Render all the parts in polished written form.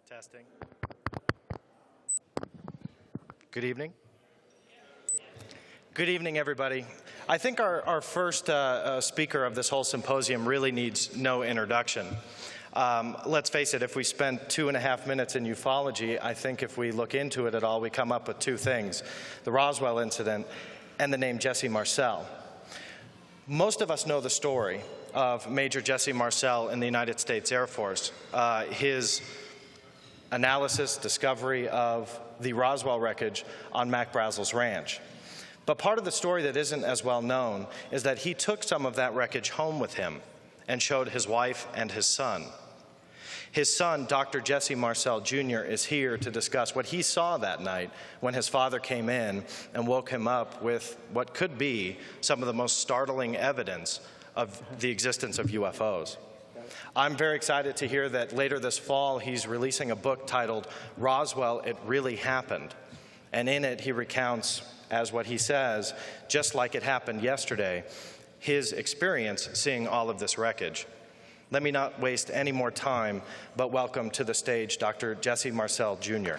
Testing. Good evening. Good evening, everybody. I think our first speaker of this whole symposium really needs no introduction. Let's face it, if we spent 2.5 minutes in ufology, I think if we look into it at all, we come up with two things: the Roswell incident and the name Jesse Marcel. Most of us know the story of Major Jesse Marcel in the United States Air Force. His analysis, discovery of the Roswell wreckage on Mac Brazel's ranch. But part of the story that isn't as well known is that he took some of that wreckage home with him and showed his wife and his son. His son, Dr. Jesse Marcel Jr, is here to discuss what he saw that night when his father came in and woke him up with what could be some of the most startling evidence of the existence of UFOs. I'm very excited to hear that later this fall he's releasing a book titled Roswell, It Really Happened. And in it he recounts, as what he says, just like it happened yesterday, his experience seeing all of this wreckage. Let me not waste any more time, but welcome to the stage Dr. Jesse Marcel Jr.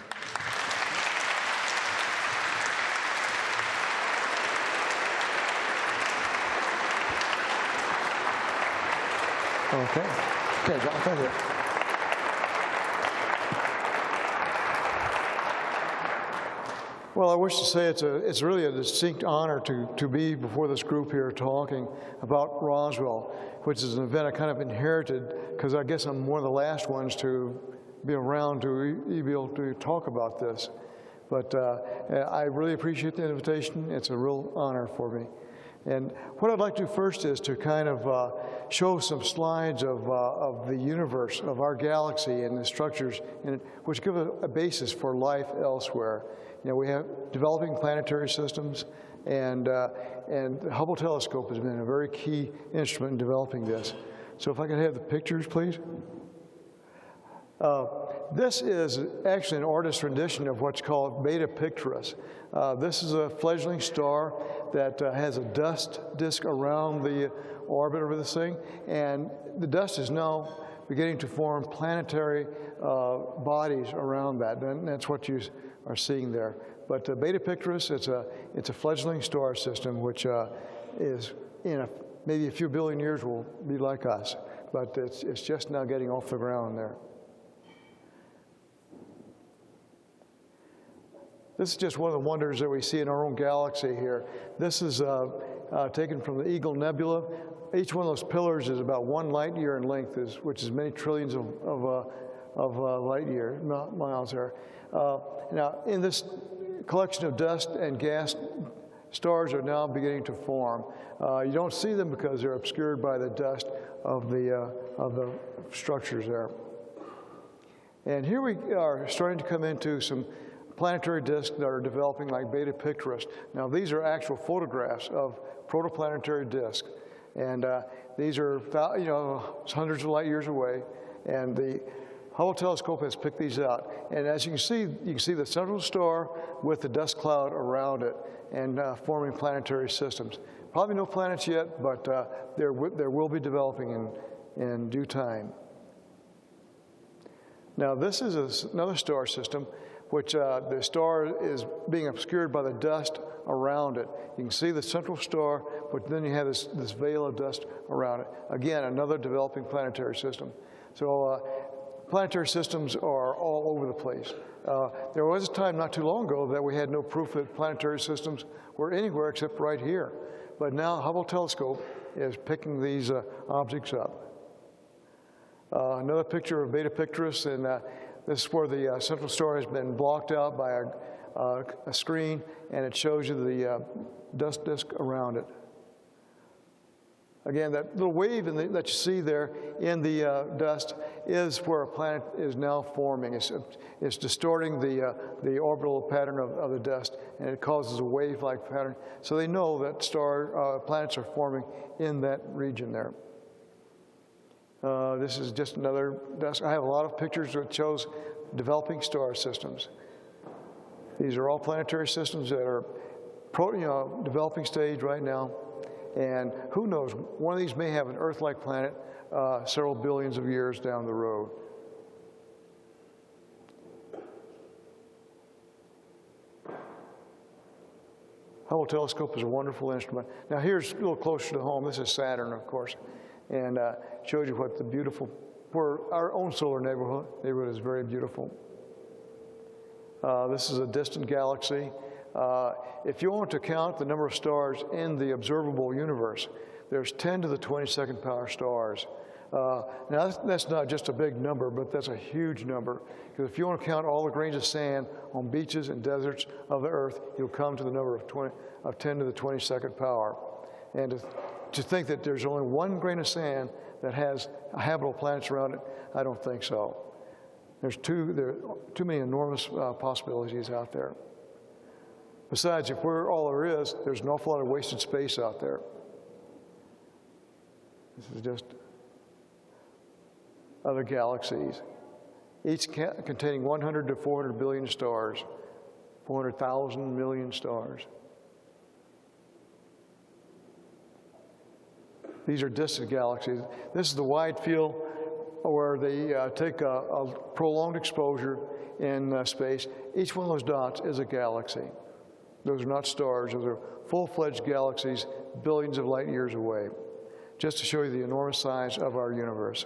Okay, John, thank you. Well, I wish to say it's really a distinct honor to be before this group here talking about Roswell, which is an event I kind of inherited because I guess I'm one of the last ones to be around to be able to talk about this. But I really appreciate the invitation. It's a real honor for me. And what I'd like to do first is to kind of show some slides of the universe, of our galaxy and the structures in it, which give a basis for life elsewhere. You know, we have developing planetary systems, and the Hubble telescope has been a very key instrument in developing this. So if I could have the pictures, please. This is actually an artist's rendition of what's called Beta Pictoris. This is a fledgling star that has a dust disk around the orbit of this thing, and the dust is now beginning to form planetary bodies around that, and that's what you are seeing there. But Beta Pictoris, it's a fledgling star system which is maybe a few billion years will be like us, but it's just now getting off the ground there. This is just one of the wonders that we see in our own galaxy here. This is taken from the Eagle Nebula. Each one of those pillars is about 1 light year in length, which is many trillions of light year, not miles there. Now, in this collection of dust and gas, stars are now beginning to form. You don't see them because they're obscured by the dust of the structures there. And here we are starting to come into some planetary disks that are developing like Beta Pictoris. Now, these are actual photographs of protoplanetary disks. And these are hundreds of light years away. And the Hubble telescope has picked these out. And as you can see the central star with the dust cloud around it and forming planetary systems. Probably no planets yet, but there will be developing in due time. Now, this is another star system which the star is being obscured by the dust around it. You can see the central star, but then you have this veil of dust around it. Again, another developing planetary system. So planetary systems are all over the place. There was a time not too long ago that we had no proof that planetary systems were anywhere except right here. But now Hubble telescope is picking these objects up. Another picture of Beta Pictoris, and this is where the central star has been blocked out by a screen, and it shows you the dust disk around it. Again, that little wave that you see there in the dust is where a planet is now forming. It's distorting the orbital pattern of the dust, and it causes a wave-like pattern. So they know that planets are forming in that region there. This is just another dust. I have a lot of pictures that shows developing star systems. These are all planetary systems that are developing stage right now. And who knows, one of these may have an Earth-like planet several billions of years down the road. Hubble telescope is a wonderful instrument. Now here's a little closer to home. This is Saturn, of course, and shows you what the beautiful, where our own solar neighborhood is very beautiful. This is a distant galaxy. If you want to count the number of stars in the observable universe, there's 10 to the 22nd power stars. Now, that's not just a big number, but that's a huge number. Because if you want to count all the grains of sand on beaches and deserts of the Earth, you'll come to the number of 10 to the 22nd power. And to think that there's only one grain of sand that has habitable planets around it, I don't think so. There are too many enormous possibilities out there. Besides, if we're all there is, there's an awful lot of wasted space out there. This is just other galaxies, each containing 100 to 400 billion stars, 400,000 million stars. These are distant galaxies. This is the wide field where they take a prolonged exposure in space. Each one of those dots is a galaxy. Those are not stars. Those are full-fledged galaxies billions of light years away, just to show you the enormous size of our universe.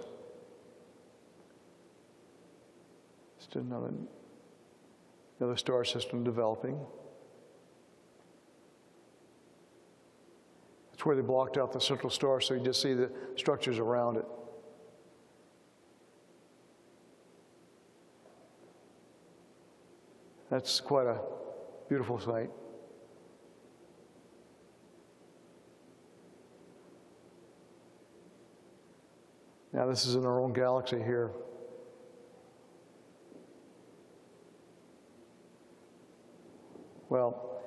Just another star system developing. That's where they blocked out the central star, so you just see the structures around it. That's quite a beautiful sight. Now, this is in our own galaxy here. Well,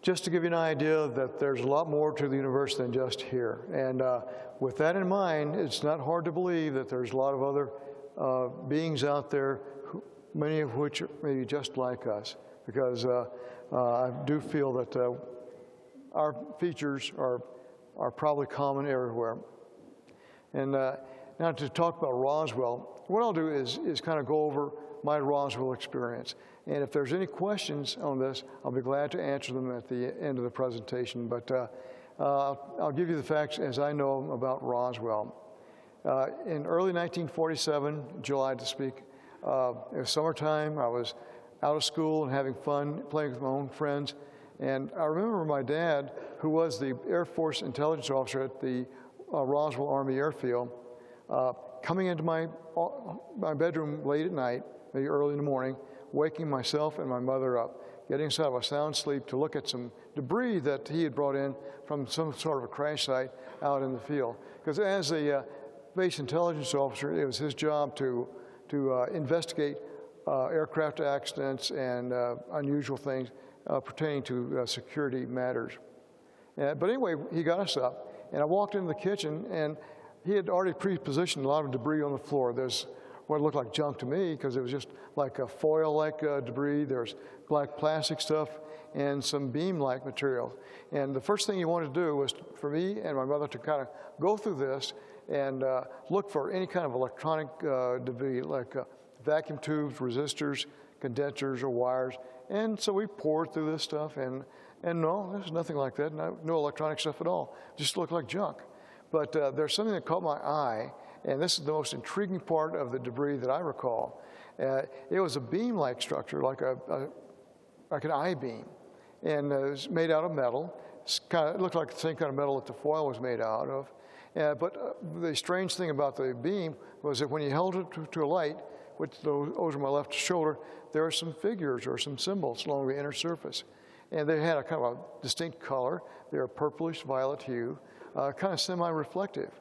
just to give you an idea that there's a lot more to the universe than just here. And with that in mind, it's not hard to believe that there's a lot of other beings out there, many of which are maybe just like us, because I do feel that our features are probably common everywhere. And now to talk about Roswell, what I'll do is kind of go over my Roswell experience. And if there's any questions on this, I'll be glad to answer them at the end of the presentation. But I'll give you the facts as I know them about Roswell. In early 1947, July to speak, it was summertime. I was out of school and having fun, playing with my own friends. And I remember my dad, who was the Air Force intelligence officer at the Roswell Army Airfield, coming into my bedroom late at night, maybe early in the morning, waking myself and my mother up, getting us out of a sound sleep to look at some debris that he had brought in from some sort of a crash site out in the field. Because as a base intelligence officer, it was his job to investigate aircraft accidents and unusual things pertaining to security matters. But anyway, he got us up, and I walked into the kitchen, and he had already pre-positioned a lot of debris on the floor. There's what looked like junk to me, because it was just like a foil-like debris. There's black plastic stuff and some beam-like material. And the first thing he wanted to do was for me and my mother to kind of go through this and look for any kind of electronic debris, like vacuum tubes, resistors, condensers, or wires. And so we poured through this stuff, and no, there's nothing like that, no electronic stuff at all. Just looked like junk. But there's something that caught my eye, And this is the most intriguing part of the debris that I recall. It was a beam-like structure, like an I-beam, and it was made out of metal. It looked like the same kind of metal that the foil was made out of. But the strange thing about the beam was that when you held it to a light, which over my left shoulder, there were some figures or some symbols along the inner surface. And they had a kind of a distinct color. They were purplish violet hue, kind of semi-reflective.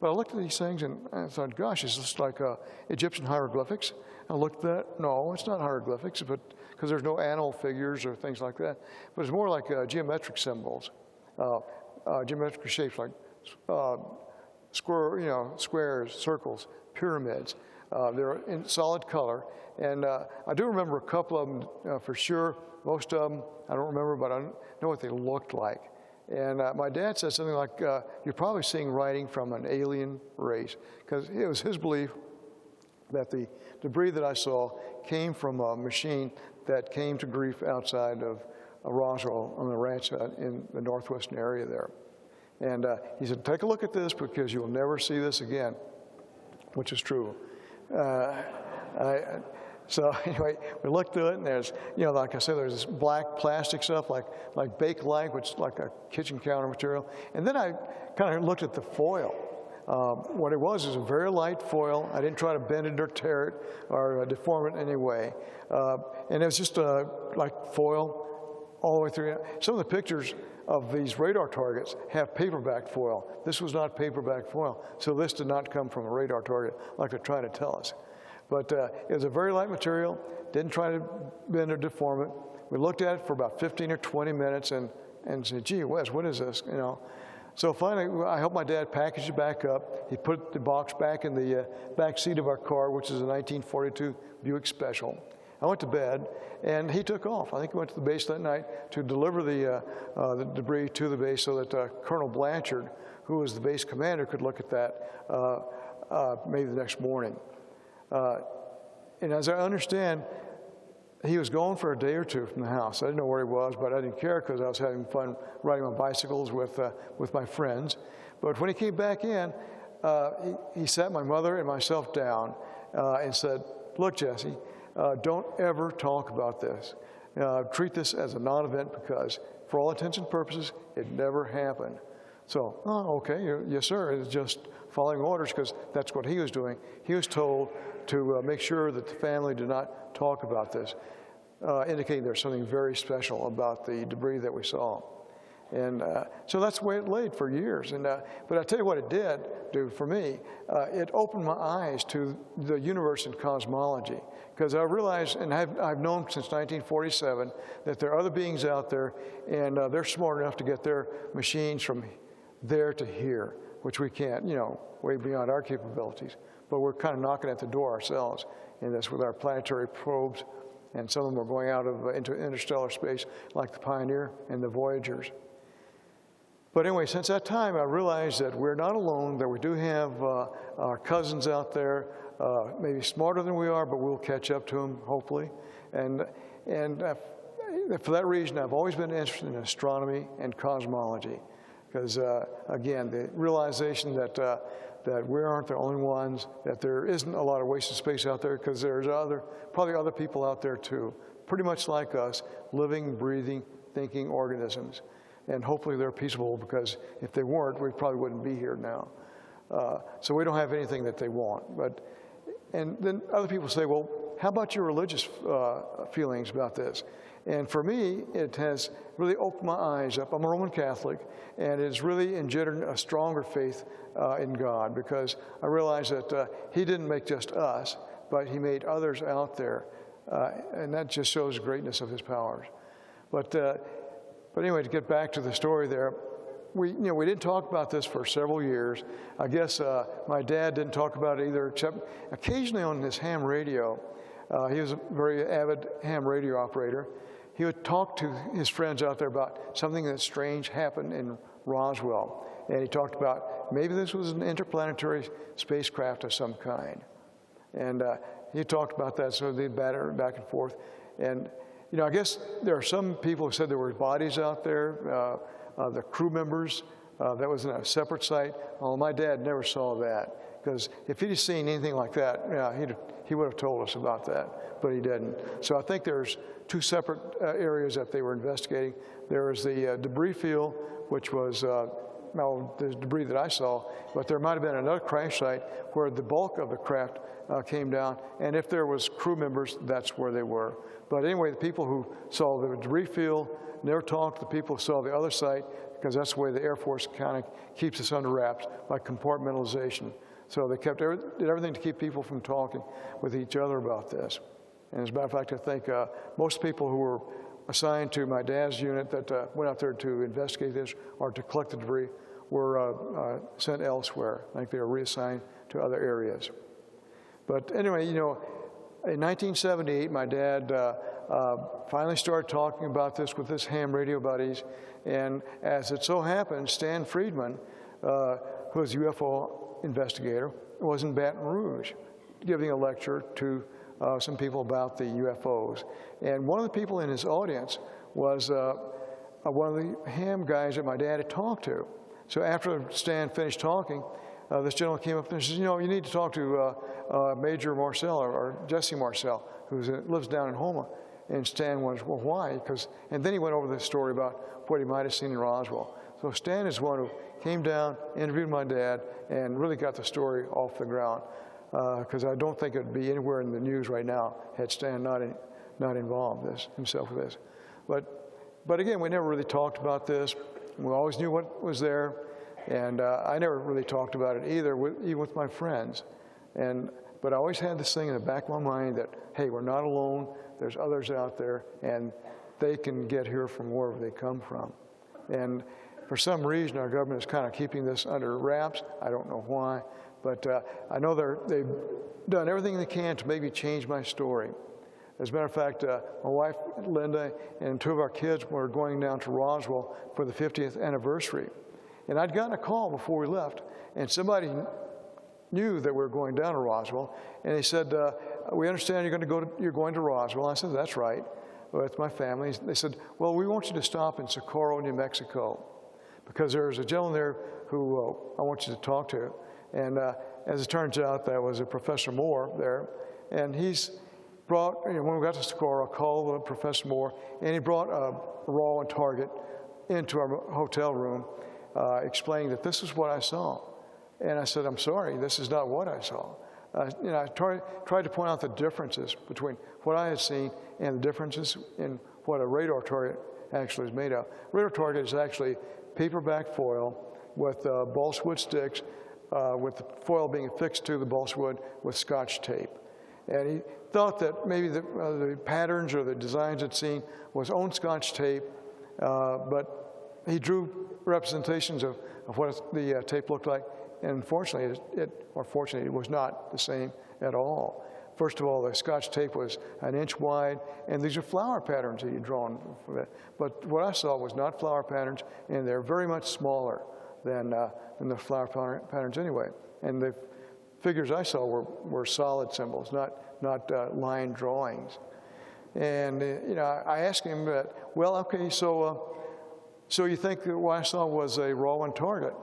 But I looked at these things and I thought, gosh, is this like Egyptian hieroglyphics? I looked at that, no, it's not hieroglyphics, but because there's no animal figures or things like that. But it's more like geometric symbols, geometric shapes like squares, circles, pyramids. They're in solid color. And I do remember a couple of them for sure. Most of them, I don't remember, but I know what they looked like. And my dad said something like, you're probably seeing writing from an alien race, because it was his belief that the debris that I saw came from a machine that came to grief outside of Roswell on the ranch in the northwestern area there. And he said, take a look at this because you'll never see this again, which is true. So anyway, we looked through it, and there's, like I said, there's this black plastic stuff like Bakelite, which is like a kitchen counter material. And then I kind of looked at the foil. What it was is a very light foil. I didn't try to bend it or tear it or deform it in any way. And it was just like foil all the way through. Some of the pictures of these radar targets have paperback foil. This was not paperback foil, so this did not come from a radar target like they're trying to tell us. But it was a very light material, didn't try to bend or deform it. We looked at it for about 15 or 20 minutes and said, gee whiz, what is this, So finally, I helped my dad package it back up. He put the box back in the back seat of our car, which is a 1942 Buick Special. I went to bed, and he took off. I think he went to the base that night to deliver the debris to the base so that Colonel Blanchard, who was the base commander, could look at that maybe the next morning. And as I understand, he was gone for a day or two from the house. I didn't know where he was, but I didn't care because I was having fun riding on bicycles with my friends. But when he came back in, he sat my mother and myself down and said, look, Jesse, don't ever talk about this. Treat this as a non-event because for all intents and purposes, it never happened. So, okay, yes, sir. It's just following orders because that's what he was doing. He was told to make sure that the family did not talk about this, indicating there's something very special about the debris that we saw. And so that's the way it laid for years. And but I tell you what it did do for me. It opened my eyes to the universe and cosmology, because I realized, and I've known since 1947, that there are other beings out there, and they're smart enough to get their machines from there to here, which we can't, way beyond our capabilities. But we're kind of knocking at the door ourselves in this with our planetary probes, and some of them are going out into interstellar space, like the Pioneer and the Voyagers. But anyway, since that time, I realized that we're not alone, that we do have our cousins out there, maybe smarter than we are, but we'll catch up to them, hopefully. And for that reason, I've always been interested in astronomy and cosmology, because, again, the realization that we aren't the only ones, that there isn't a lot of wasted space out there, because there's probably other people out there too, pretty much like us, living, breathing, thinking organisms. And hopefully they're peaceable, because if they weren't, we probably wouldn't be here now. So we don't have anything that they want. And then other people say, well, how about your religious feelings about this? And for me, it has really opened my eyes up. I'm a Roman Catholic, and it's really engendered a stronger faith in God, because I realize that He didn't make just us, but He made others out there, and that just shows the greatness of His powers. But anyway, to get back to the story there, we didn't talk about this for several years. I guess my dad didn't talk about it either, except occasionally on his ham radio. He was a very avid ham radio operator. He would talk to his friends out there about something that's strange happened in Roswell. And he talked about maybe this was an interplanetary spacecraft of some kind. And he talked about that, so they'd batter back and forth. And I guess there are some people who said there were bodies out there, the crew members, that was in a separate site. Well, my dad never saw that, because if he'd seen anything like that, yeah, he would have told us about that, but he didn't. So I think there's two separate areas that they were investigating. There was the debris field, which was the debris that I saw, but there might have been another crash site where the bulk of the craft came down, and if there was crew members, that's where they were. But anyway, the people who saw the debris field never talked to the people who saw the other site, because that's the way the Air Force kind of keeps us under wraps, by compartmentalization. So they did everything to keep people from talking with each other about this. And as a matter of fact, I think most people who were assigned to my dad's unit that went out there to investigate this or to collect the debris were sent elsewhere. I think they were reassigned to other areas. But anyway, you know, in 1978, my dad finally started talking about this with his ham radio buddies. And as it so happened, Stan Friedman, who was a UFO investigator, was in Baton Rouge giving a lecture to some people about the UFOs. And one of the people in his audience was one of the ham guys that my dad had talked to. So after Stan finished talking, this gentleman came up and says, you know, you need to talk to Major Marcel or Jesse Marcel, who lives down in Houma. And Stan was, well, why? And then he went over the story about what he might have seen in Roswell. So Stan is one who came down, interviewed my dad, and really got the story off the ground. Because I don't think it would be anywhere in the news right now had Stan not involved himself with this. But again, we never really talked about this. We always knew what was there, and I never really talked about it either, even with my friends. But I always had this thing in the back of my mind that, hey, we're not alone. There's others out there, and they can get here from wherever they come from. And for some reason, our government is kind of keeping this under wraps. I don't know why. But I know they've done everything they can to maybe change my story. As a matter of fact, my wife, Linda, and two of our kids were going down to Roswell for the 50th anniversary. And I'd gotten a call before we left, and somebody knew that we were going down to Roswell, and they said, we understand you're going to Roswell. I said, that's right, with my family. They said, well, we want you to stop in Socorro, New Mexico, because there's a gentleman there who I want you to talk to. And as it turns out, that was a Professor Moore there. And he's brought, when we got to Socorro, I called Professor Moore, and he brought a raw and target into our hotel room, explaining that this is what I saw. And I said, I'm sorry, this is not what I saw. I tried to point out the differences between what I had seen and the differences in what a radar target actually is made of. Radar target is actually paperback foil with balsa wood sticks, with the foil being affixed to the balsa wood with Scotch tape. And he thought that maybe the patterns or the designs he'd seen was on Scotch tape, but he drew representations of what the tape looked like, and unfortunately, fortunately, it was not the same at all. First of all, the Scotch tape was an inch wide, and these are flower patterns that he'd drawn for that. But what I saw was not flower patterns, and they're very much smaller than the flower patterns anyway. And the figures I saw were solid symbols, not line drawings. And I asked him that, well, okay, so you think that what I saw was a raw one target?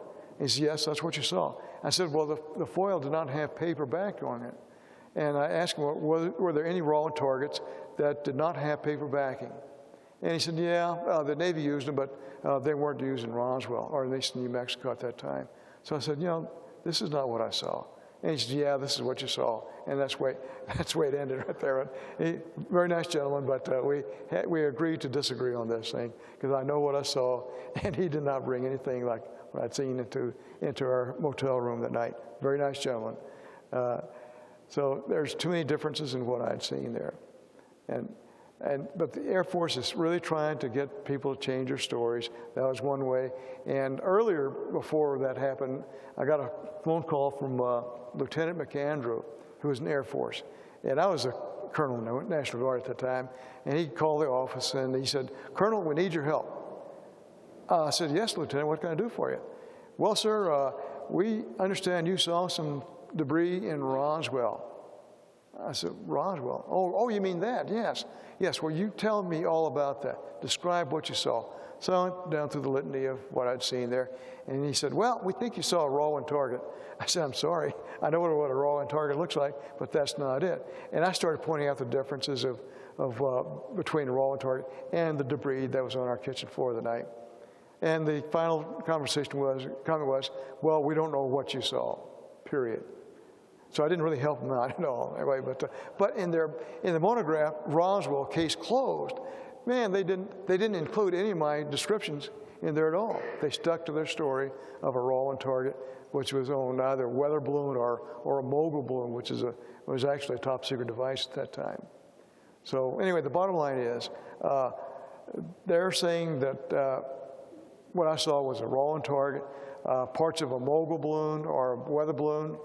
He said, yes, that's what you saw. I said, well, the foil did not have paper back on it. And I asked him, were there any raw targets that did not have paper backing? And he said, yeah, the Navy used them, but they weren't used in Roswell, or at least in New Mexico at that time. So I said, this is not what I saw. And he said, yeah, this is what you saw. And that's the way it ended right there. Very nice gentleman, but we agreed to disagree on this thing, because I know what I saw, and he did not bring anything like what I'd seen into our motel room that night. Very nice gentleman. So there's too many differences in what I'd seen there. But the Air Force is really trying to get people to change their stories. That was one way. And earlier, before that happened, I got a phone call from Lieutenant McAndrew, who was in the Air Force. And I was a colonel in the National Guard at the time. And he called the office and he said, Colonel, we need your help. I said, yes, Lieutenant, what can I do for you? Well, sir, we understand you saw some debris in Roswell. I said, Roswell? Oh, you mean that? Yes. Yes, well, you tell me all about that. Describe what you saw. So I went down through the litany of what I'd seen there, and he said, well, we think you saw a rolling target. I said, I'm sorry, I know what a rolling target looks like, but that's not it. And I started pointing out the differences between the rolling target and the debris that was on our kitchen floor the night. And the final comment was, well, we don't know what you saw, period. So I didn't really help them out at all. Anyway, but in the monograph, Roswell, case closed, man, they didn't include any of my descriptions in there at all. They stuck to their story of a rolling target, which was on either a weather balloon or a mogul balloon, which was actually a top secret device at that time. So anyway, the bottom line is, they're saying that what I saw was a rolling target, parts of a mogul balloon or a weather balloon.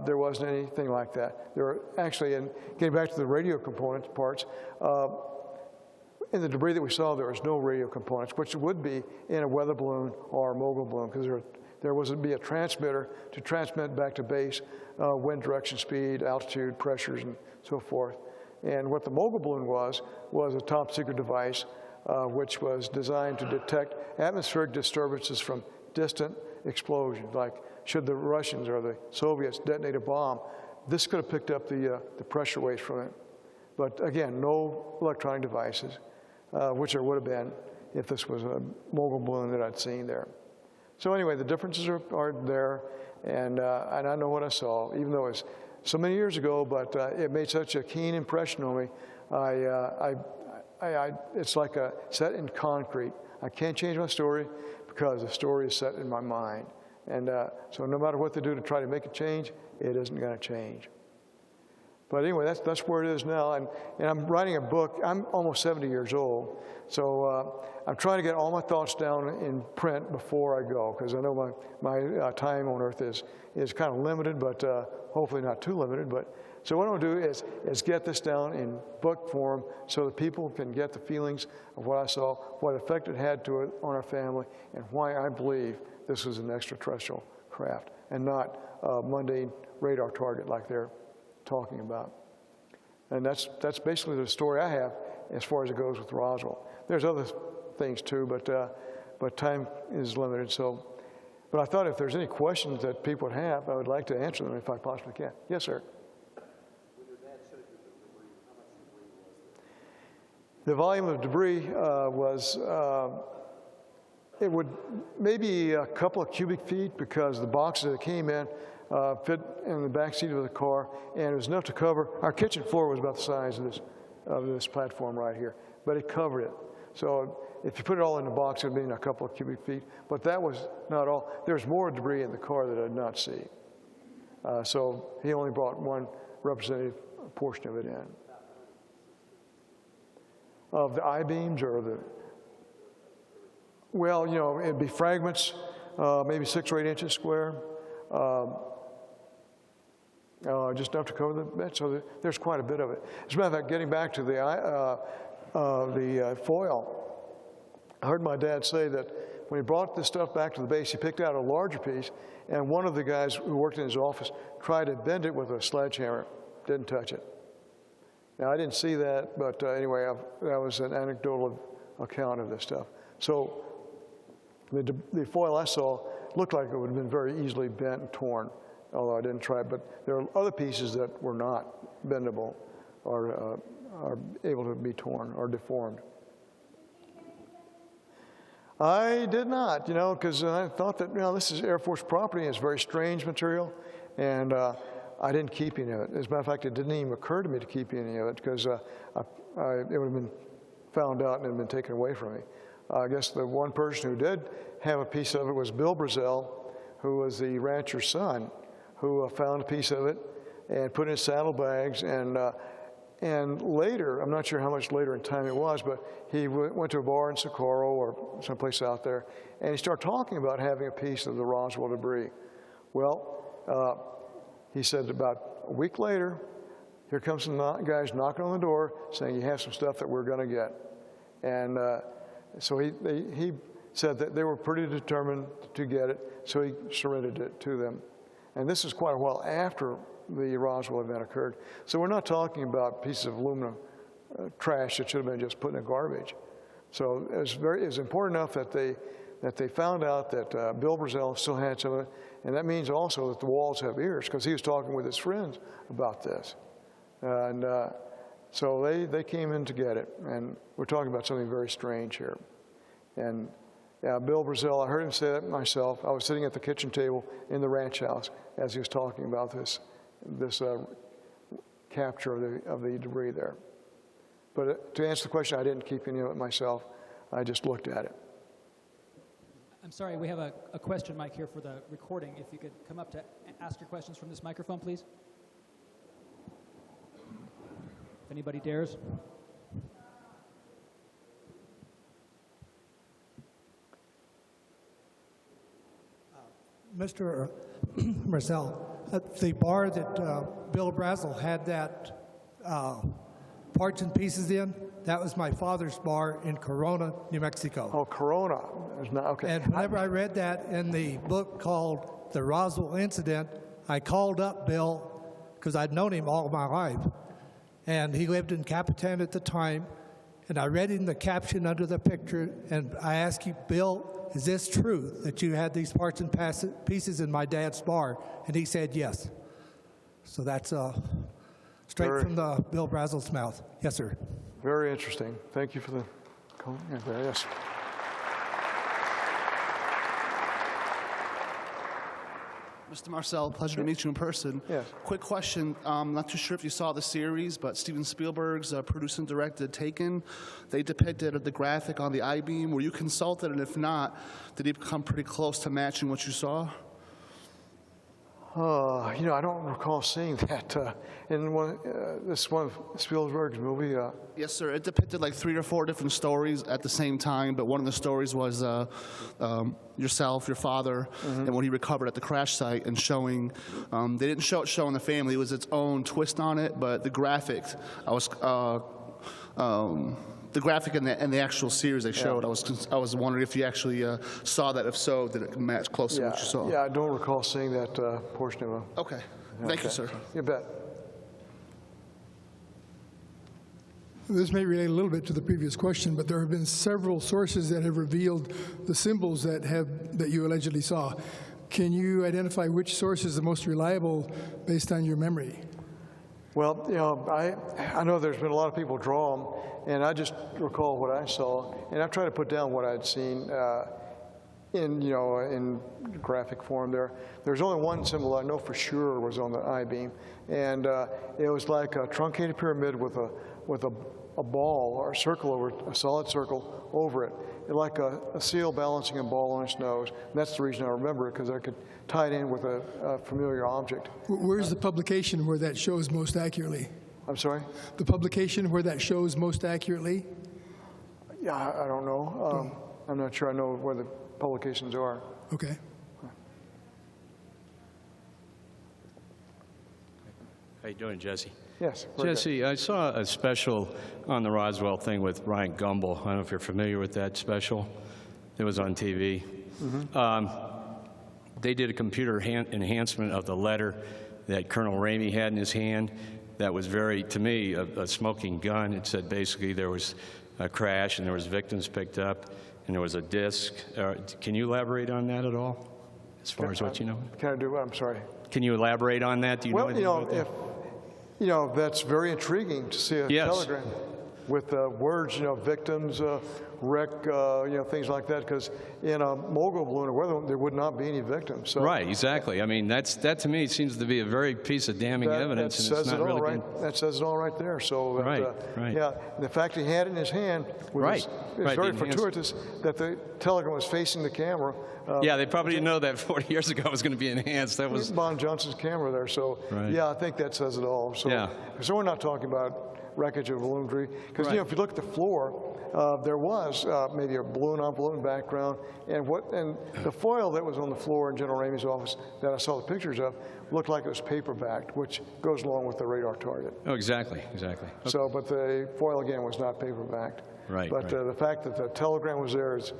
There wasn't anything like that. There were actually, and getting back to the radio component parts, in the debris that we saw, there was no radio components, which would be in a weather balloon or a mogul balloon, because there would be a transmitter to transmit back to base wind direction, speed, altitude, pressures, and so forth. And what the mogul balloon was a top secret device which was designed to detect atmospheric disturbances from distant explosions, like should the Russians or the Soviets detonate a bomb, this could have picked up the pressure waves from it. But again, no electronic devices, which there would have been if this was a mogul balloon that I'd seen there. So anyway, the differences are there, and I know what I saw, even though it's so many years ago, but it made such a keen impression on me. It's like set in concrete. I can't change my story because the story is set in my mind. And so no matter what they do to try to make it change, it isn't going to change. But anyway, that's where it is now. And I'm writing a book. I'm almost 70 years old. So I'm trying to get all my thoughts down in print before I go, because I know my time on Earth is kind of limited, but hopefully not too limited. But so what I'm going to do is get this down in book form so that people can get the feelings of what I saw, what effect it had on our family, and why I believe this was an extraterrestrial craft and not a mundane radar target like they're talking about. And that's basically the story I have as far as it goes with Roswell. There's other things too, but time is limited. So, but I thought if there's any questions that people would have, I would like to answer them if I possibly can. Yes, sir. When your dad showed you the debris, how much debris was there? The volume of debris was, it would maybe a couple of cubic feet, because the boxes that came in fit in the back seat of the car, and it was enough to cover. Our kitchen floor was about the size of this platform right here, but it covered it. So if you put it all in the box, it would be a couple of cubic feet. But that was not all. There's more debris in the car that I did not see. So he only brought one representative portion of it in. Of the I-beams or the, well, you know, it'd be fragments, maybe 6 or 8 inches square. Just enough to cover the bed, so there's quite a bit of it. As a matter of fact, getting back to the foil, I heard my dad say that when he brought this stuff back to the base, he picked out a larger piece, and one of the guys who worked in his office tried to bend it with a sledgehammer, didn't touch it. Now, I didn't see that, but anyway, that was an anecdotal account of this stuff. So the foil I saw looked like it would have been very easily bent and torn, although I didn't try it. But there are other pieces that were not bendable or are able to be torn or deformed. I did not, you know, because I thought that, you know, this is Air Force property, and it's very strange material, and I didn't keep any of it. As a matter of fact, it didn't even occur to me to keep any of it, because it would have been found out and it had been taken away from me. I guess the one person who did have a piece of it was Bill Brazel, who was the rancher's son, who found a piece of it and put it in saddlebags. And later, I'm not sure how much later in time it was, but he went to a bar in Socorro or someplace out there, and he started talking about having a piece of the Roswell debris. Well, he said about a week later, here comes some guys knocking on the door saying, you have some stuff that we're going to get. And so he said that they were pretty determined to get it, so he surrendered it to them. And this is quite a while after the Roswell event occurred. So we're not talking about pieces of aluminum trash that should have been just put in the garbage. So it was important enough that they found out that Bill Brazel still had some of it, and that means also that the walls have ears, because he was talking with his friends about this. And so they came in to get it, and we're talking about something very strange here. And yeah, Bill Brazel, I heard him say that myself. I was sitting at the kitchen table in the ranch house as he was talking about this capture of the debris there. But to answer the question, I didn't keep any of it myself. I just looked at it. I'm sorry, we have a question mic here for the recording. If you could come up to ask your questions from this microphone, please. If anybody dares. Mr. Marcel, at the bar that Bill Brazel had that parts and pieces in, that was my father's bar in Corona, New Mexico. Oh, Corona. Okay. And whenever I read that in the book called The Roswell Incident, I called up Bill because I'd known him all my life. And he lived in Capitan at the time. And I read him the caption under the picture, and I asked him, Bill, is this true that you had these parts and pieces in my dad's bar? And he said yes. So that's straight from the Bill Brazel's mouth. Yes, sir. Very interesting. Thank you for the comment there. Yes. Mr. Marcel, pleasure to meet you in person. Yes. Quick question. Not too sure if you saw the series, but Steven Spielberg's produced and directed Taken. They depicted the graphic on the I-beam. Were you consulted? And if not, did he come pretty close to matching what you saw? I don't recall seeing that in one of Spielberg's movie. Yes, sir. It depicted like 3 or 4 different stories at the same time, but one of the stories was yourself, your father, and what he recovered at the crash site, and showing. They didn't show it showing the family. It was its own twist on it, but the graphic, the graphic and the actual series they showed, I was wondering if you actually saw that. If so, did it match close to what you saw? Yeah, I don't recall seeing that portion of it. Okay. Thank you, sir. You bet. This may relate a little bit to the previous question, but there have been several sources that have revealed the symbols that you allegedly saw. Can you identify which source is the most reliable based on your memory? Well, I know there's been a lot of people draw them, and I just recall what I saw, and I've tried to put down what I'd seen in graphic form there. There's only one symbol I know for sure was on the I-beam, and it was like a truncated pyramid with a ball or a circle over a solid circle over it, like a seal balancing a ball on its nose. And that's the reason I remember it, because I could tie it in with a familiar object. Where's the publication where that shows most accurately? I'm sorry? The publication where that shows most accurately? Yeah, I don't know. I'm not sure I know where the publications are. Okay. How you doing, Jesse? Yes. Jesse, I saw a special on the Roswell thing with Ryan Gumbel. I don't know if you're familiar with that special. It was on TV. They did a computer enhancement of the letter that Colonel Ramey had in his hand. That was very, to me, a smoking gun. It said basically there was a crash and there was victims picked up and there was a disc. Can you elaborate on that at all, as far as what you know? Can I do what? I'm sorry. Can you elaborate on that? Do you know anything about that? That's very intriguing to see a telegram with words, victims, wreck, things like that, because in a mogul balloon or weather, there would not be any victims. So right, exactly. I mean, that to me seems to be a very piece of damning evidence, and it's not really been... That says it all right there. So that, right. Yeah, the fact he had it in his hand was very fortuitous that the telegram was facing the camera. Yeah, they probably didn't know that 40 years ago it was going to be enhanced. That was Bon Johnson's camera there. So yeah, I think that says it all. So so we're not talking about wreckage of balloon debris, because if you look at the floor, there was maybe a balloon-on-balloon background, and the foil that was on the floor in General Ramey's office that I saw the pictures of looked like it was paper-backed, which goes along with the radar target. Oh, exactly. Okay. So, but the foil again was not paper-backed. Right. But the fact that the telegram was there is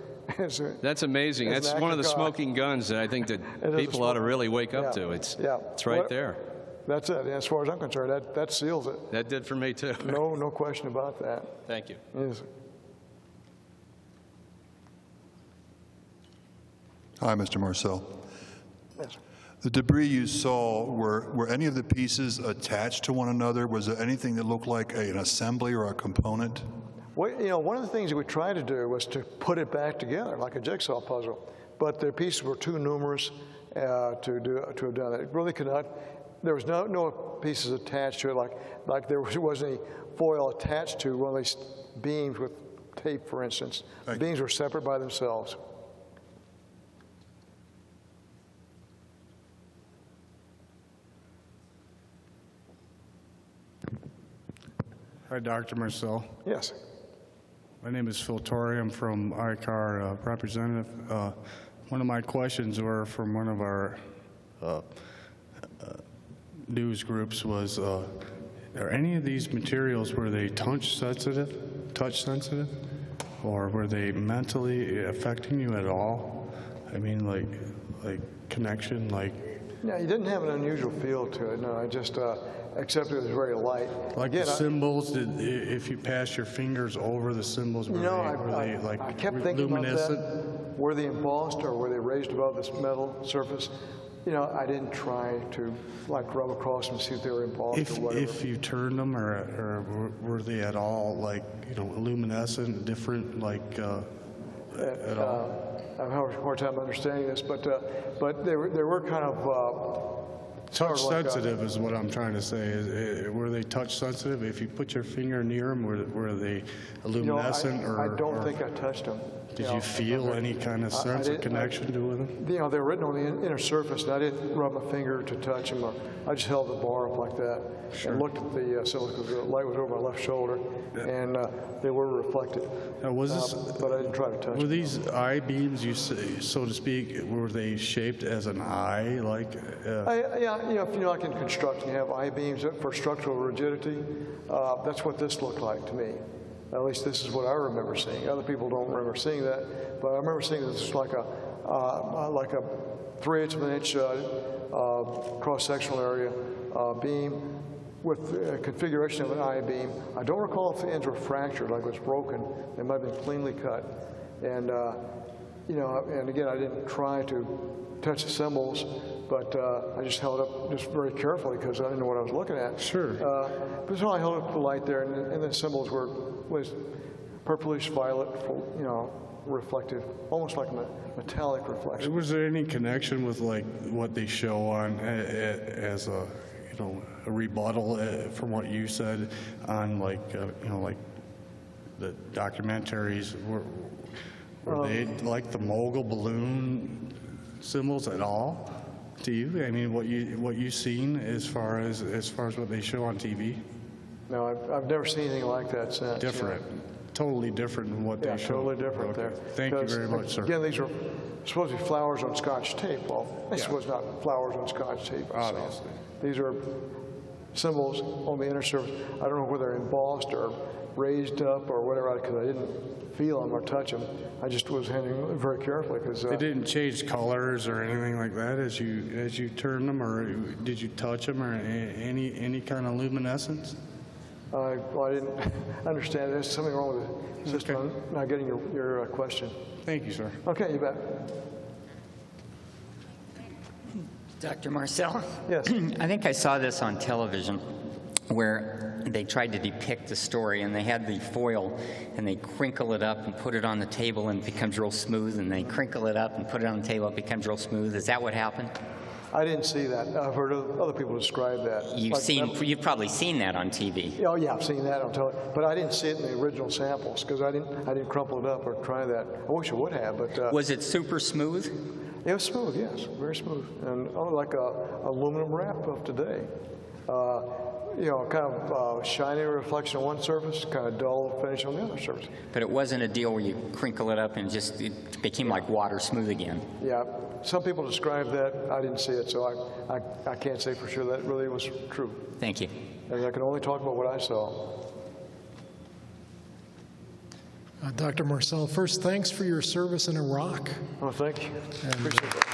that's amazing. That's one of the smoking guns that I think that people ought to really wake up to. It's right there. That's it. As far as I'm concerned, that seals it. That did for me too. No question about that. Thank you. Yes. Hi, Mr. Marcel. Yes. The debris you saw, were any of the pieces attached to one another? Was there anything that looked like an assembly or a component? Well, you know, one of the things that we tried to do was to put it back together like a jigsaw puzzle, but the pieces were too numerous to have done that. It really could not. There was no pieces attached to it, like there wasn't any foil attached to one of these beams with tape, for instance. The beams were separate by themselves. Hi, Dr. Marcel. Yes. My name is Phil Torre. I'm from ICAR representative. One of my questions were from one of our news groups was, are any of these materials, were they touch sensitive, or were they mentally affecting you at all? I mean, like connection, like. No, you didn't have an unusual feel to it. No, I just, except it was very light. Like again, the symbols, if you pass your fingers over the symbols, were they like I kept thinking about luminescent? that. Were they embossed or were they raised above this metal surface? You know, I didn't try to like rub across them and see if they were embossed or whatever. If you turned them, or were they at all like, you know, luminescent, different, like at all? I'm having a hard time understanding this, but they were kind of touch sensitive is what I'm trying to say. Were they touch sensitive? If you put your finger near them, were they luminescent? I don't think I touched them. Did you feel any kind of sense of connection to them? You know, they were written on the inner surface, and I didn't rub my finger to touch them. I just held the bar up like that and looked at the symbols because the light was over my left shoulder, and they were reflected. Now, was this? But I didn't try to touch them. Were these eye beams, you say, so to speak, were they shaped as an eye, like? Yeah, you know, if you know, like in construction, you have I beams for structural rigidity. That's what this looked like to me. At least this is what I remember seeing. Other people don't remember seeing that, but I remember seeing this like a 3/8 of an inch cross-sectional area beam with a configuration of an I beam. I don't recall if the ends were fractured, like it was broken. They might have been cleanly cut, and you know, and again, I didn't try to touch the symbols, but I just held up just very carefully because I didn't know what I was looking at. Sure. But so I held up the light there, and the symbols was purplish violet, you know, reflective, almost like a metallic reflection. Was there any connection with like what they show on as a, you know, a rebuttal from what you said on like you know, like the documentaries? Were they like the mogul balloon symbols at all to you? I mean, what you seen as far as what they show on TV? No, I've never seen anything like that since. Different, totally different than what they show. Totally different there. Thank you very much, sir. Again, these were supposed to be flowers on Scotch tape. Well, this was not flowers on Scotch tape. Obviously. These are symbols on the inner surface. I don't know whether they're embossed or raised up or whatever, because I didn't feel them or touch them. I just was handling them very carefully because they didn't change colors or anything like that as you turned them, or did you touch them, or any kind of luminescence? Well, I didn't understand. There's something wrong with the system. Okay. I'm not getting your question. Thank you, sir. Okay, you bet. Dr. Marcel? Yes. I think I saw this on television where they tried to depict the story, and they had the foil, and they crinkle it up and put it on the table, and it becomes real smooth, and they crinkle it up and put it on the table, it becomes real smooth. Is that what happened? I didn't see that. I've heard other people describe that. You've probably seen that on TV. Oh yeah, I've seen that on television, but I didn't see it in the original samples because I didn't crumple it up or try that. I wish I would have, but was it super smooth? It was smooth, yes, very smooth, and like a aluminum wrap of today. You know, kind of shiny reflection on one surface, kind of dull finish on the other surface. But it wasn't a deal where you crinkle it up and it became like water smooth again. Yeah, some people describe that. I didn't see it, so I can't say for sure that really was true. Thank you. And I can only talk about what I saw. Dr. Marcel, first, thanks for your service in Iraq. Oh, thank you. Appreciate that.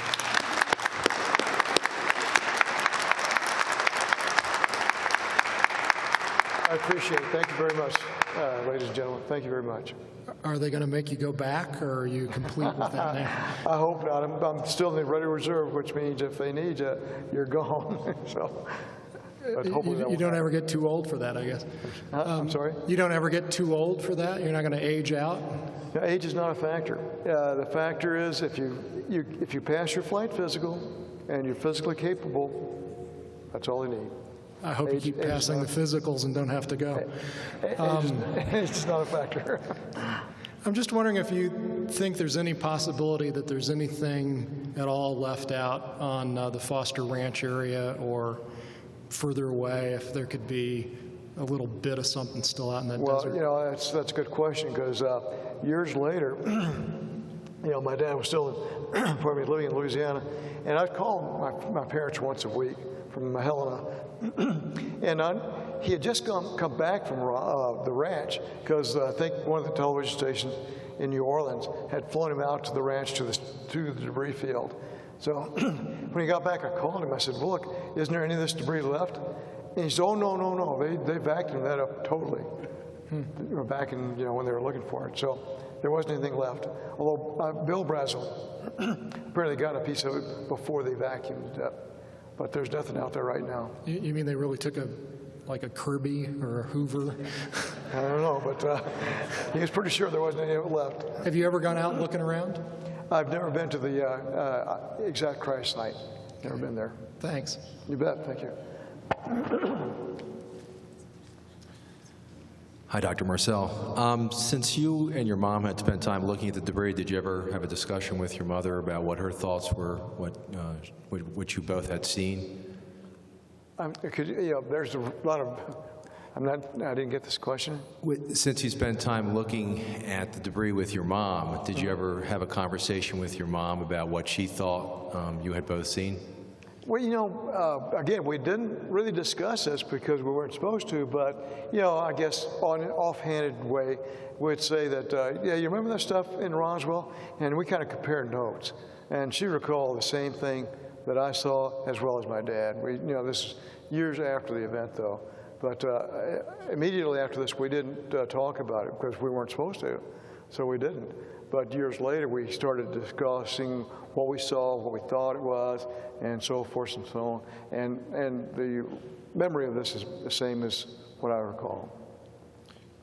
I appreciate it. Thank you very much. ladies and gentlemen. Thank you very much. Are they going to make you go back, or are you complete with that now? I hope not. I'm still in the ready reserve, which means if they need you, you're gone. So, but hopefully that You won't don't happen. ever get too old for that, I guess. I'm sorry? You don't ever get too old for that? You're not going to age out? No, age is not a factor. The factor is if you pass your flight physical and you're physically capable, that's all they need. I hope you keep passing the physicals and don't have to go. Age is not a factor. I'm just wondering if you think there's any possibility that there's anything at all left out on the Foster Ranch area or further away, if there could be a little bit of something still out in that desert. Well, you know, that's a good question, because years later, you know, my dad was still living in Louisiana, and I'd call my parents once a week from Helena, and he had just come back from the ranch, because I think one of the television stations in New Orleans had flown him out to the ranch to the debris field. So when he got back, I called him. I said, well, look, isn't there any of this debris left? And he said, oh, no. They vacuumed that up totally. Back in, you know, when they were looking for it. So there wasn't anything left. Although Bill Brazel apparently got a piece of it before they vacuumed it up. But there's nothing out there right now. You mean they really took like a Kirby or a Hoover? I don't know, but he was pretty sure there wasn't any of it left. Have you ever gone out looking around? I've never been to the exact crash site. Never been there. Thanks. You bet. Thank you. Hi, Dr. Marcel. Since you and your mom had spent time looking at the debris, did you ever have a discussion with your mother about what her thoughts were, what you both had seen? There's a lot of. I didn't get this question. Since you spent time looking at the debris with your mom, did you ever have a conversation with your mom about what she thought you had both seen? Well, you know, again, we didn't really discuss this because we weren't supposed to, but, you know, I guess on an offhanded way, we'd say that, yeah, you remember that stuff in Roswell? And we kind of compared notes. And she recalled the same thing that I saw as well as my dad. You know, this is years after the event, though. But immediately after this, we didn't talk about it because we weren't supposed to, so we didn't. But years later, we started discussing what we saw, what we thought it was, and so forth and so on. And the memory of this is the same as what I recall.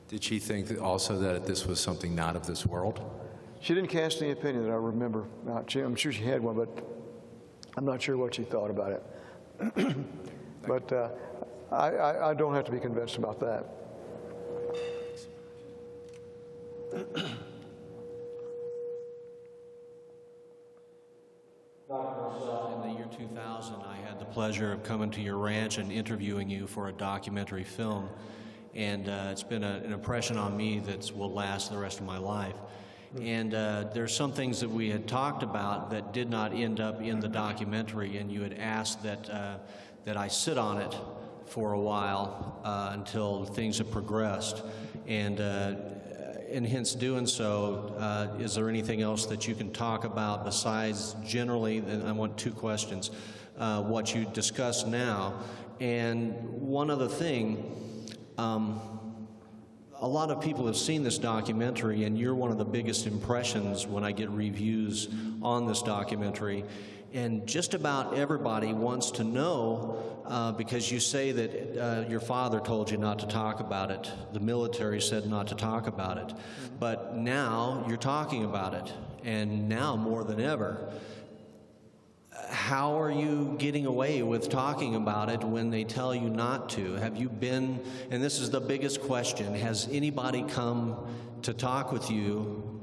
Did she think that also that this was something not of this world? She didn't cast any opinion that I remember. I'm sure she had one, but I'm not sure what she thought about it. But I don't have to be convinced about that. Dr. Marcel, in the year 2000, I had the pleasure of coming to your ranch and interviewing you for a documentary film. And it's been an impression on me that will last the rest of my life. And there's some things that we had talked about that did not end up in the documentary, and you had asked that I sit on it for a while until things have progressed. And hence doing so, is there anything else that you can talk about besides generally, and I want two questions, what you discussed now? And one other thing, a lot of people have seen this documentary, and you're one of the biggest impressions when I get reviews on this documentary. And just about everybody wants to know, because you say that your father told you not to talk about it. The military said not to talk about it. But now you're talking about it, and now more than ever. How are you getting away with talking about it when they tell you not to? Have you been, and this is the biggest question, has anybody come to talk with you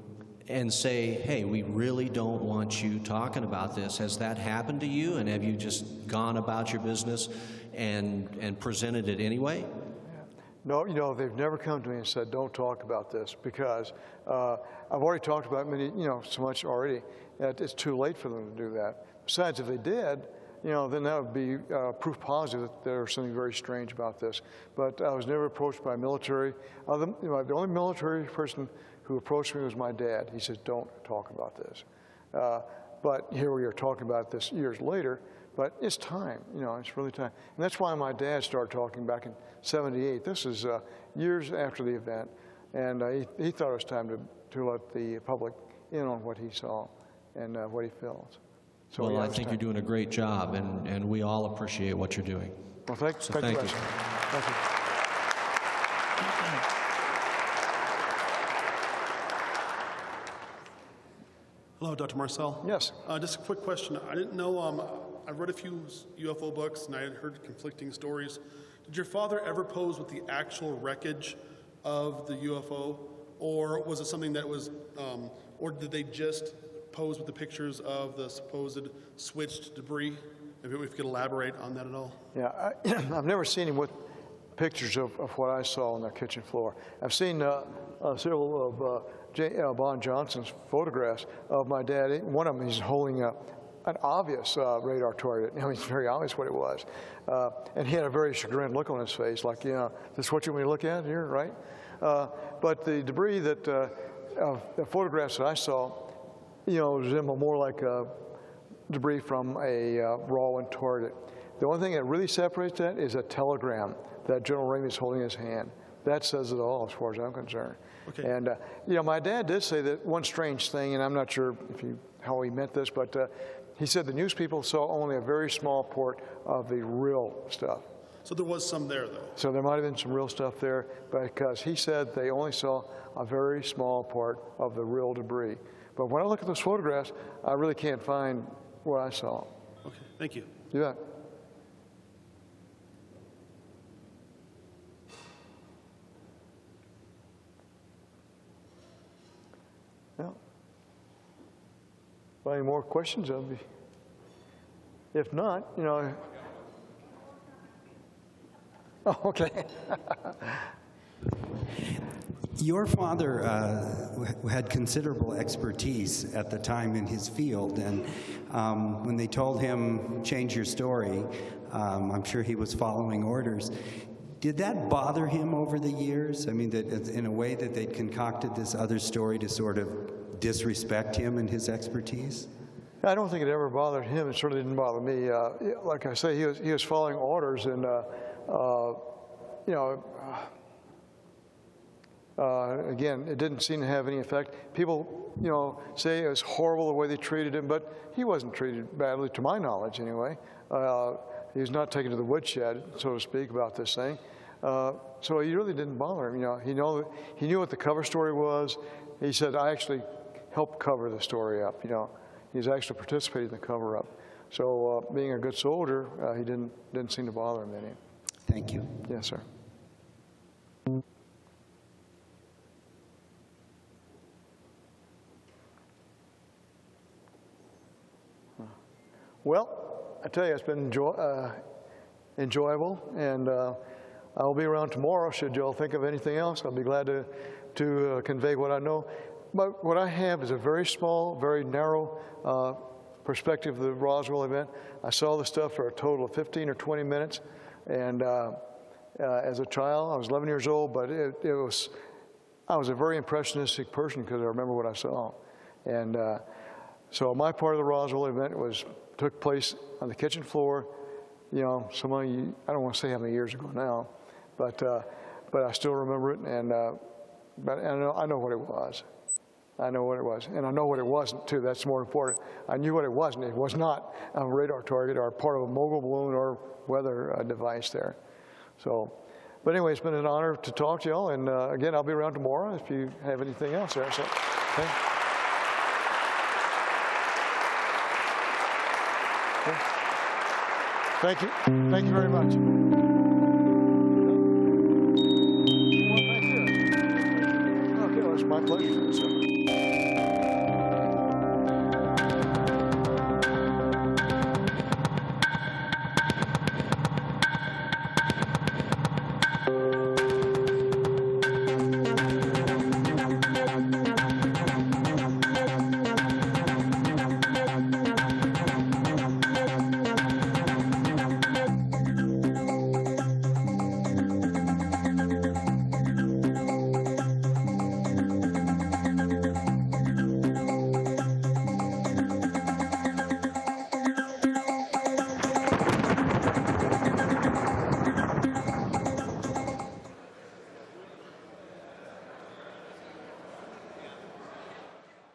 and say, hey, we really don't want you talking about this? Has that happened to you, and have you just gone about your business and presented it anyway? No, you know, they've never come to me and said, don't talk about this, because I've already talked about so much already that it's too late for them to do that. Besides, if they did, you know, then that would be proof positive that there's something very strange about this. But I was never approached by military. The only military person who approached me was my dad. He says, don't talk about this. But here we are talking about this years later, but it's time, you know, it's really time. And that's why my dad started talking back in '78. This is years after the event. And he thought it was time to let the public in on what he saw and what he feels. So Well, yeah, I it's think time. you're doing a great job, and we all appreciate what you're doing. Well, thank So you. thank guys. you. Thank you. Hello, Dr. Marcel. Yes. Just a quick question. I didn't know, I've read a few UFO books and I had heard conflicting stories. Did your father ever pose with the actual wreckage of the UFO? Or was it something that was, or did they just pose with the pictures of the supposed switched debris? If we could elaborate on that at all. Yeah, I've never seen him with pictures of what I saw on their kitchen floor. I've seen several of Bon Johnson's photographs of my dad. One of them, he's holding an obvious radar target. I mean, it's very obvious what it was. And he had a very chagrined look on his face, like, you know, this is what you want me to look at here, right? But the debris that, the photographs that I saw, you know, resemble more like debris from a raw target. The only thing that really separates that is a telegram that General Ramey is holding in his hand. That says it all as far as I'm concerned. Okay. And, you know, my dad did say that one strange thing, and I'm not sure how he meant this, but he said the news people saw only a very small part of the real stuff. So there was some there, though. So there might have been some real stuff there, because he said they only saw a very small part of the real debris. But when I look at those photographs, I really can't find what I saw. Okay, thank you. You bet. Well, any more questions? If not, you know. Oh, okay. Your father had considerable expertise at the time in his field, and when they told him, change your story, I'm sure he was following orders. Did that bother him over the years? I mean, that in a way that they'd concocted this other story to sort of disrespect him and his expertise? I don't think it ever bothered him. It certainly didn't bother me. Like I say, he was following orders, and you know, again, it didn't seem to have any effect. People, you know, say it was horrible the way they treated him, but he wasn't treated badly, to my knowledge, anyway. He was not taken to the woodshed, so to speak, about this thing. So he really didn't bother him. You know, he knew what the cover story was. He said, "I actually helped cover the story up." You know, he's actually participated in the cover-up. So, being a good soldier, he didn't seem to bother him any. Thank you. Yes, sir. Well, I tell you, it's been enjoyable, and I'll be around tomorrow. Should y'all think of anything else, I'll be glad to convey what I know. But what I have is a very small, very narrow perspective of the Roswell event. I saw the stuff for a total of 15 or 20 minutes, and as a child, I was 11 years old, but I was a very impressionistic person because I remember what I saw. And so my part of the Roswell event took place on the kitchen floor, you know, I don't want to say how many years ago now, but I still remember it, and but I know what it was. I know what it was, and I know what it wasn't too. That's more important. I knew what it wasn't. It was not a radar target or part of a mogul balloon or weather device there. So, but anyway, it's been an honor to talk to y'all, and again, I'll be around tomorrow if you have anything else there. So, okay. Okay. Thank you. Thank you very much. Well, thank you. Okay, well, it's my pleasure. So.